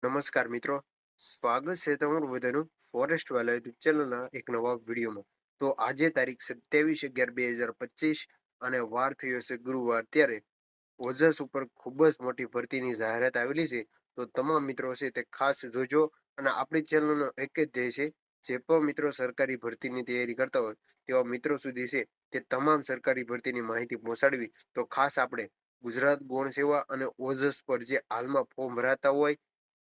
નમસ્કાર મિત્રો, સ્વાગત છે તમારું બધાનું ફોરેસ્ટ વાલા યુટ્યુબ ચેનલના એક નવા વિડીયોમાં. તો આજે તારીખ 27/11/2025 અને વાર થયો છે ગુરુવાર. ત્યારે ઓજસ ઉપર ખૂબ જ મોટી ભરતીની જાહેરાત આવેલી છે. તો તમામ મિત્રો છે તે ખાસ જોજો. અને આપણી ચેનલનો એક જ ધ્યેય છે, જે પણ મિત્રો સરકારી ભરતીની તૈયારી કરતા હોય તેવા મિત્રો સુધી છે તે તમામ સરકારી ભરતીની માહિતી પહોંચાડવી. તો ખાસ આપણે ગુજરાત ગૌણ સેવા અને ઓજસ પર જે હાલમાં ફોર્મ ભરાતા હોય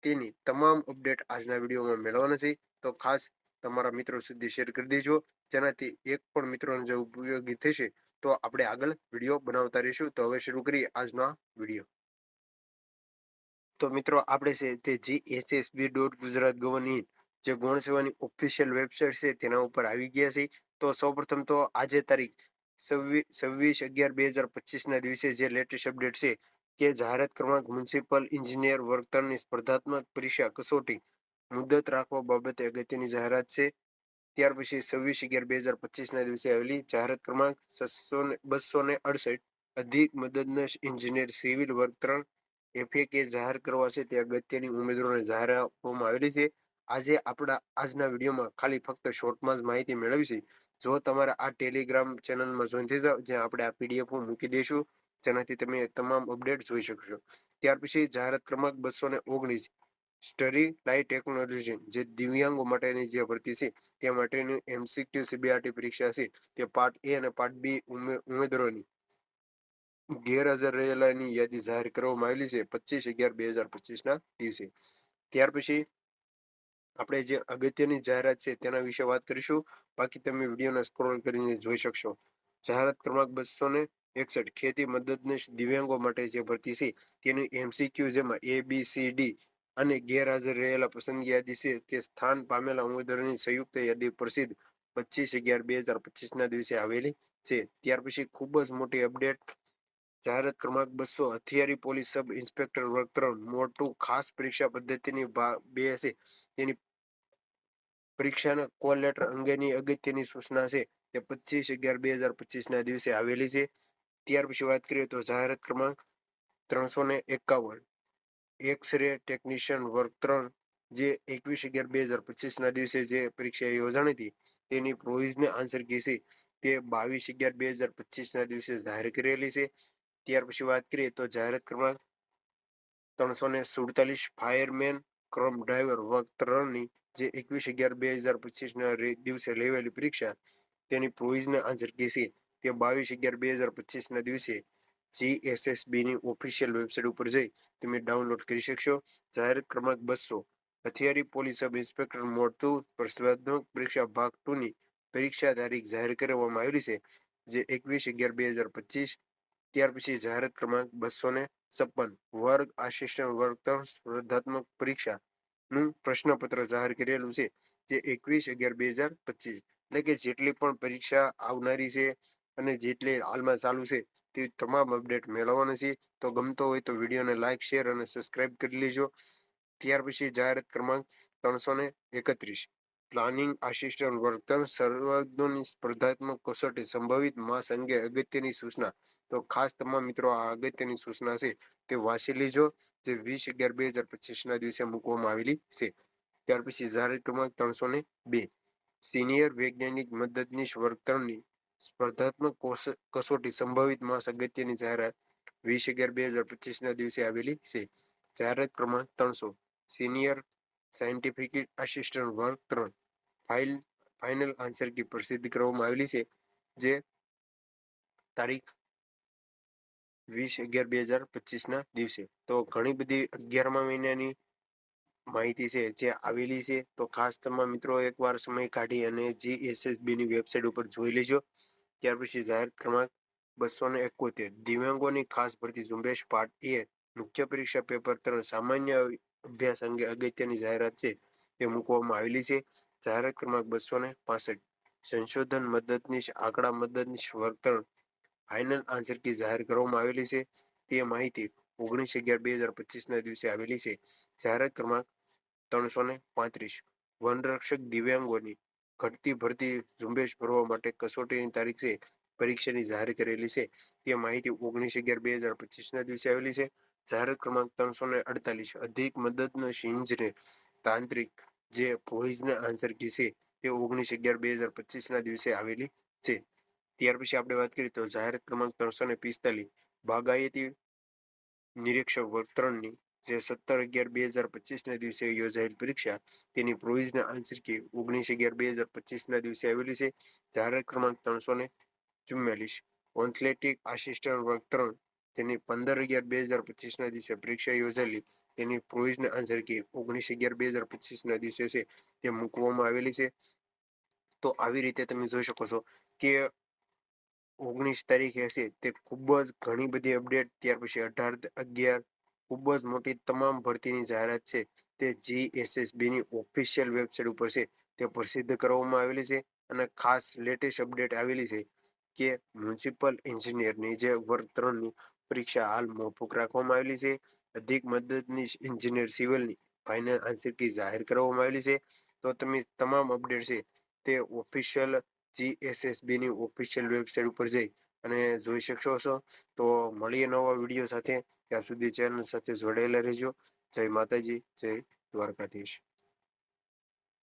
તેની તમામ અપડેટ આજના વિડીયોમાં મેળવવાના છે. તો ખાસ તમારા મિત્રો સુધી શેર કરી દેજો, જેનાથી એક પણ મિત્રોને જો ઉપયોગી થશે તો આપણે આગળ વિડીયો બનાવતા રહીશું. તો હવે શરૂ કરીએ આજનો આ વિડીયો. તો મિત્રો આપણે છે તે GSSB ગુજરાત ગવર્નિંગ જે ગૌણ સેવાની ઓફિશિયલ વેબસાઇટ છે તેના ઉપર આવી ગયા છે. તો સૌપ્રથમ તો આજે તારીખ 26/11/2025 ના દિવસે જે લેટેસ્ટ અપડેટ છે કે જાહેરાત ક્રમાંક મ્યુનિસિપલ એન્જિનિયર વર્તનની સ્પર્ધાત્મક પરીક્ષા કસોટી મુદત રાખવા બાબતે અગત્યની જાહેરાત છે. ત્યાર પછી 26/11/2025 ના દિવસે આવેલી જાહેરાત ક્રમાંક 268 અધિક મદદનીશ એન્જિનિયર સિવિલ વર્તન FAK જાહેર કરવા છે તે અગત્યની ઉમેદવારોને જાહેર આપવામાં આવેલી છે. આજે આપણા આજના વિડીયોમાં ખાલી ફક્ત શોર્ટમાં જ માહિતી મેળવી છે. જો તમારે આ ટેલિગ્રામ ચેનલમાં જોઈન થઈ જાવ, જ્યાં આપણે આ PDF મૂકી દઈશું, જેનાથી તમે તમામ અપડેટ જોઈ શકશો. ત્યાર પછી જાહેરાત ક્રમાંક 219 સ્ટડી લાઇટ ટેકનોલોજી જે દિવ્યાંગો માટેની જે ભરતી છે તે માટેની MCQ CBRT પરીક્ષા છે તે પાર્ટ A અને પાર્ટ B ઉમેદવારોની ગેરહાજર રહેલાની યાદી જાહેર કરવામાં આવેલી છે 25/11/2025 ના દિવસે. ત્યાર પછી આપણે જે અગત્યની જાહેરાત છે તેના વિશે વાત કરીશું. બાકી તમે વિડીયોને સ્ક્રોલ કરીને જોઈ શકશો. જાહેરાત ક્રમાંક 261 ખેતી મદદનીશ દિવ્યાંગો માટે જે ભરતી છે તેની MCQ જેમાં ABCD અને ગેરહાજર રહેલા પસંદગી યાદી છે તે સ્થાન પામેલા ઉમેદવારોની સંયુક્ત યાદી પ્રસિદ્ધ 25/11/2025 ના દિવસે આવેલી છે. ત્યાર પછી ખૂબ જ મોટી અપડેટ જાહેરાત ક્રમાંક 200 હથિયારી પોલીસ સબ ઇન્સ્પેક્ટર વર્ગ 3 મોટું ખાસ પરીક્ષા પદ્ધતિની 2 છે તેની પરીક્ષાના કોલ લેટર અંગેની અગત્યની સૂચના છે તે 25/11/2025 ના દિવસે આવેલી છે. ત્યાર પછી વાત કરીએ તો જાહેરાત ક્રમાંક 351 એક્સ-રે ટેકનિશિયન વર્ગ 3 જે 21/11/2025 ના દિવસે જે પરીક્ષા યોજાણી હતી તેની પ્રોવિઝનલ આન્સર કી છે તે 22/11/2025 ના દિવસે જાહેર કરેલી છે. ત્યાર પછી વાત કરીએ તો જાહેરાત ક્રમાંક 347 ફાયરમેન ક્રમ ડ્રાઈવર વર્ગ 3 ની જે 21/11/2025 ના દિવસે લેવાયેલી પરીક્ષા તેની પ્રોવિઝનલ આન્સર કી છે તે 22/11/2025 ના દિવસે GSSB ની ઓફિશિયલ વેબસાઇટ ઉપર જઈ તમે ડાઉનલોડ કરી શકશો. જાહેરાત ક્રમાંક 200 હથિયારી પોલીસ સબ ઇન્સ્પેક્ટર મોડ 2 સ્પર્ધાત્મક પરીક્ષા ભાગ 2 ની પરીક્ષા તારીખ જાહેર કરવામાં આવેલી છે જે 21/11/2025. ત્યાર પછી જાહેરાત ક્રમાંક 256 વર્ગ આસિસ્ટન્ટ વર્ગ 3 સ્પર્ધાત્મક પરીક્ષા નું પ્રશ્નપત્ર જાહેર કરેલું છે જે 21/11/2025. એટલે કે જેટલી પણ પરીક્ષા આવનારી છે અને જેટલી હાલમાં ચાલુ છે તે તમામ અપડેટ મેળવવાના છે. તો ગમતો હોય તો વિડીયોને લાઇક, શેર અને સબસ્ક્રાઇબ કરી લેજો. ત્યાર પછી જાહેરાત ક્રમાંક 331 પ્લાનિંગ આસિસ્ટન્ટ વર્ગ 3 સર્વોદયની સ્પર્ધાત્મક કસોટી સંભવિત માસ અંગે અગત્યની સૂચના. તો ખાસ તમામ મિત્રો આ અગત્યની સૂચના છે તે વાંચી લેજો, જે 20/11/2025 ના દિવસે મૂકવામાં આવેલી છે. ત્યાર પછી જાહેરાત ક્રમાંક 302 સિનિયર વૈજ્ઞાનિક મદદનીશ વર્ગ 3 ની સ્પર્ધાત્મક કસોટી સંભવિત માસ અગત્યની જાહેરાત 20/11/2025 ના દિવસે આવેલી છે. જાહેરાત ક્રમાંક 300 સિનિયર સાયન્ટિફિક આસિસ્ટન્ટ વર્ગ 3 ફાઇનલ આન્સર કી પ્રસિદ્ધ કરવામાં આવેલી છે જે તારીખ 20/11/2025 ના દિવસે. તો ઘણી બધી 11મા મહિનાની માહિતી છે જે આવેલી છે. તો ખાસ તમામ મિત્રો એકવાર સમય કાઢી અને GSSB ની વેબસાઇટ ઉપર જોઈ લેજો. ત્યાર પછી જાહેર ક્રમાંક 271 દિવ્યાંગોની ખાસ ભરતી ઝુંબેશ પાર્ટ A મુખ્ય પરીક્ષા પેપર 3 સામાન્ય અભ્યાસ અંગે અગત્યની જાહેરાત છે તે મૂકવામાં આવેલી છે. જાહેરાત ક્રમાંક 265 સંશોધન મદદનીશ આંકડા મદદનીશ વર્ગ 3 ફાઇનલ આન્સર કી જાહેર કરવામાં આવેલી છે. તે માહિતી 19/11/2025 ના દિવસે આવેલી છે. જાહેરાત ક્રમાંક 335 વનરક્ષક દિવ્યાંગોની ઘટતી ભરતી ઝુંબેશ ભરવા માટે કસોટીની તારીખ છે પરીક્ષાની જાહેર કરેલી છે. તે માહિતી 19/11/2025 ના દિવસે આવેલી છે. જાહેરાત ક્રમાંક 348 અધિક મદદનીશ ઇજનેર તાંત્રિક જે પ્રોવિઝનલ આન્સર કી છે તે 19/11/2025 ના દિવસે આવેલી છે. ત્યાર પછી આપણે વાત કરીએ તો જાહેરાત ક્રમાંક 345 બાગાયતી નિરીક્ષક વર્ગ 3ની જે 17/11/2025 ના દિવસે યોજાયેલ પરીક્ષા તેની પ્રોવિઝનલ આન્સર કી 19/11/2025 ના દિવસે આવેલી છે. જાહેરાત ક્રમાંક 344 ઓથ્લેટિક આસિસ્ટન્ટ વર્ગ 3 તેની 15/11/2025 ના દિવસે પરીક્ષા યોજાયેલી તેની પ્રોવિઝનલ આન્સર કી 19/11/2025 ના દિવસે છે તે મૂકવામાં આવેલી છે. તો આવી રીતે તમે જોઈ શકો છો કે 19 તારીખે હશે તે ખૂબ જ ઘણી બધી અપડેટ, ત્યાર પછી 18/11 ખૂબ જ મોટી તમામ ભરતીની જાહેરાત છે તે GSSB ની ઓફિશિયલ વેબસાઇટ ઉપર છે તે પ્રસિદ્ધ કરવામાં આવેલી છે. અને ખાસ લેટેસ્ટ અપડેટ આવેલી છે કે મ્યુનિસિપલ એન્જિનિયરની જે વર્ગ 3ની પરીક્ષા હાલ મોકૂફ રાખવામાં આવેલી છે. અધિક મદદનીશ એન્જિનિયર સિવિલની ફાઇનલ આન્સર કી જાહેર કરવામાં આવેલી છે. તો તમે તમામ અપડેટ છે તે ઓફિશિયલ GSSB ની ઓફિશિયલ વેબસાઇટ ઉપર જઈ અને જોઈ શકશો છો. તો મળીએ નવા વિડીયો સાથે. ત્યાં સુધી ચેનલ સાથે જોડાયેલા રહેજો. જય માતાજી, જય દ્વારકાધીશ.